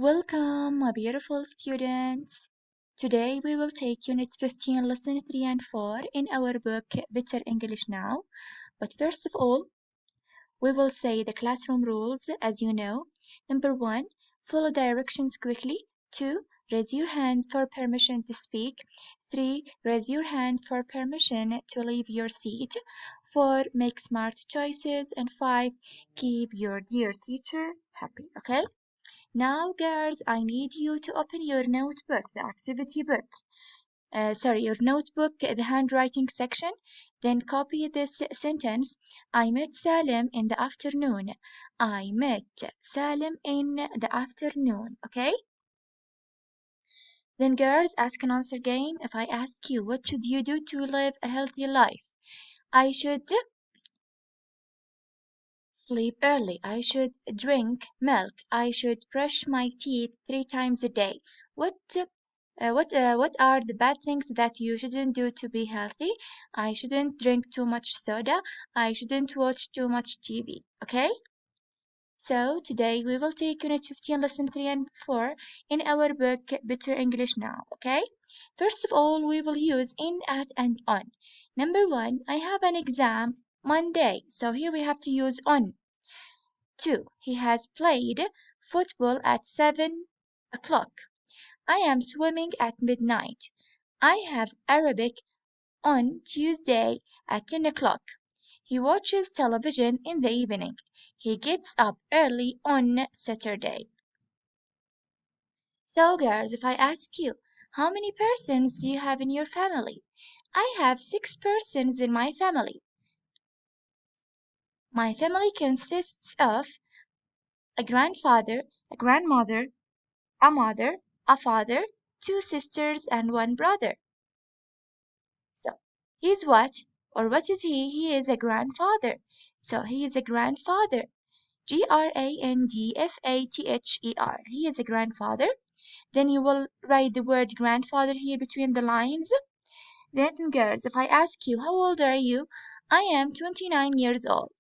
Welcome, my beautiful students. Today we will take Unit 15, Lesson 3 and 4 in our book Better English Now. But first of all, we will say the classroom rules as you know. Number 1, follow directions quickly. 2, raise your hand for permission to speak. 3, raise your hand for permission to leave your seat. 4, make smart choices. And 5, keep your dear teacher happy, okay? Now, girls, I need you to open your notebook, the activity book. Your notebook, the handwriting section. Then copy this sentence. I met Salim in the afternoon. I met Salim in the afternoon. Okay? Then, girls, ask and answer game. If I ask you, what should you do to live a healthy life? I should sleep early. I should drink milk. I should brush my teeth 3 times a day. What are the bad things that you shouldn't do to be healthy? I shouldn't drink too much soda. I shouldn't watch too much TV. Okay? So today we will take Unit 15, Lesson 3 and 4 in our book Better English Now. Okay? First of all, we will use in, at, and on. Number 1, I have an exam Monday. So here we have to use on. 2. He has played football at 7 o'clock. I am swimming at midnight. I have Arabic on Tuesday at 10 o'clock. He watches television in the evening. He gets up early on Saturday. So, girls, if I ask you, how many persons do you have in your family? I have 6 persons in my family. My family consists of a grandfather, a grandmother, a mother, a father, 2 sisters, and 1 brother. So, he's what? Or what is he? He is a grandfather. So, he is a grandfather. Grandfather. He is a grandfather. Then you will write the word grandfather here between the lines. Then, girls, if I ask you, how old are you? I am 29 years old.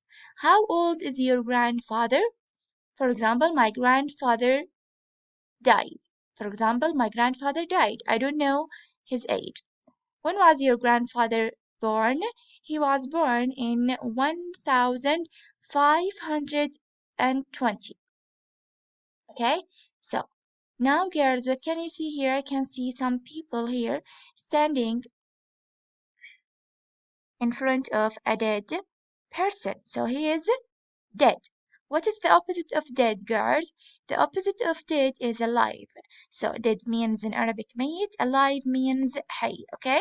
How old is your grandfather? For example, my grandfather died. I don't know his age. When was your grandfather born? He was born in 1520. Okay, so now, girls, what can you see here? I can see some people here standing in front of a dead person. So he is dead. What is the opposite of dead, girls? The opposite of dead is alive. So dead means in Arabic ميت, alive means حي, okay?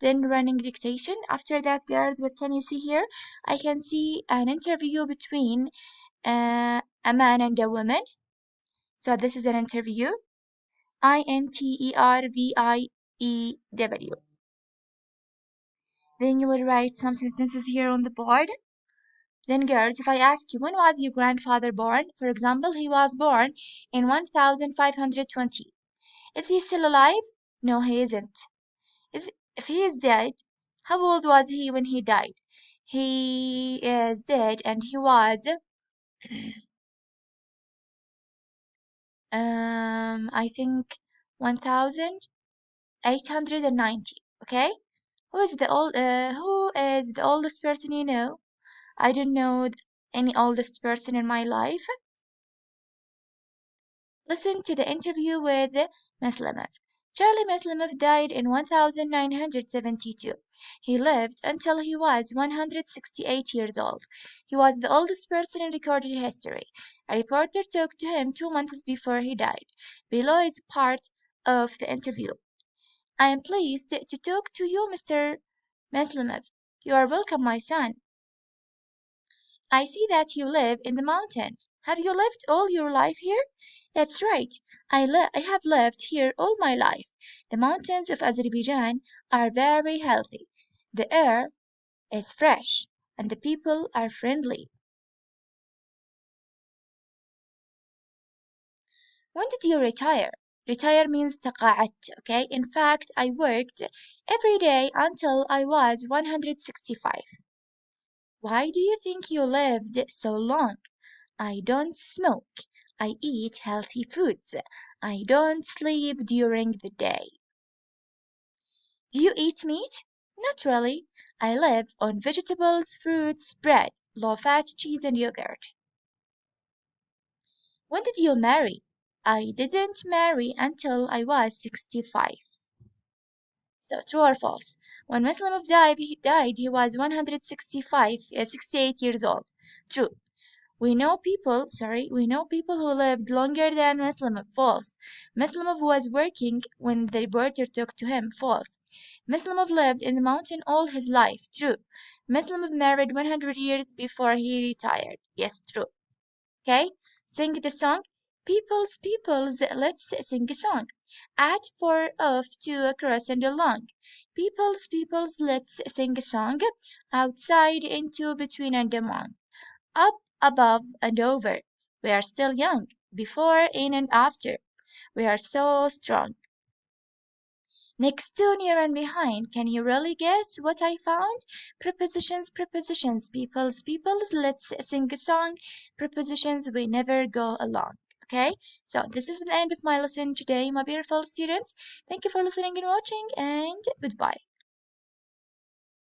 Then running dictation. After that, girls, what can you see here? I can see an interview between a man and a woman. So this is an interview. interview. Then you will write some sentences here on the board. Then, girls, if I ask you, when was your grandfather born? For example, he was born in 1520. Is he still alive? No, he isn't. If he is dead, how old was he when he died? He is dead and he was, I think 1890. Okay? Who is the oldest person you know? I don't know any oldest person in my life. Listen to the interview with Muslimov. Charlie Muslimov died in 1972. He lived until he was 168 years old. He was the oldest person in recorded history. A reporter talked to him 2 months before he died. Below is part of the interview. I am pleased to talk to you, Mr. Muslimov. You are welcome, my son. I see that you live in the mountains. Have you lived all your life here? That's right. I have lived here all my life. The mountains of Azerbaijan are very healthy. The air is fresh and the people are friendly. When did you retire? Retire means تقاعدت, okay? In fact, I worked every day until I was 165. Why do you think you lived so long? I don't smoke. I eat healthy foods. I don't sleep during the day. Do you eat meat? Not really. I live on vegetables, fruits, bread, low-fat cheese and yogurt. When did you marry? I didn't marry until I was 65. So true or false? When Muslimov died, he was 68 years old. True. We know people who lived longer than Muslimov. False. Muslimov was working when the reporter talked to him. False. Muslimov lived in the mountain all his life. True. Muslimov married 100 years before he retired. Yes, true. Okay? Sing the song. Peoples, let's sing a song. At four off to across and along. Peoples, let's sing a song. Outside, into, between, and among. Up, above, and over. We are still young. Before, in, and after. We are so strong. Next to, near, and behind. Can you really guess what I found? Prepositions, peoples, let's sing a song. Prepositions, we never go along. Okay, so this is the end of my lesson today, my beautiful students. Thank you for listening and watching, and goodbye.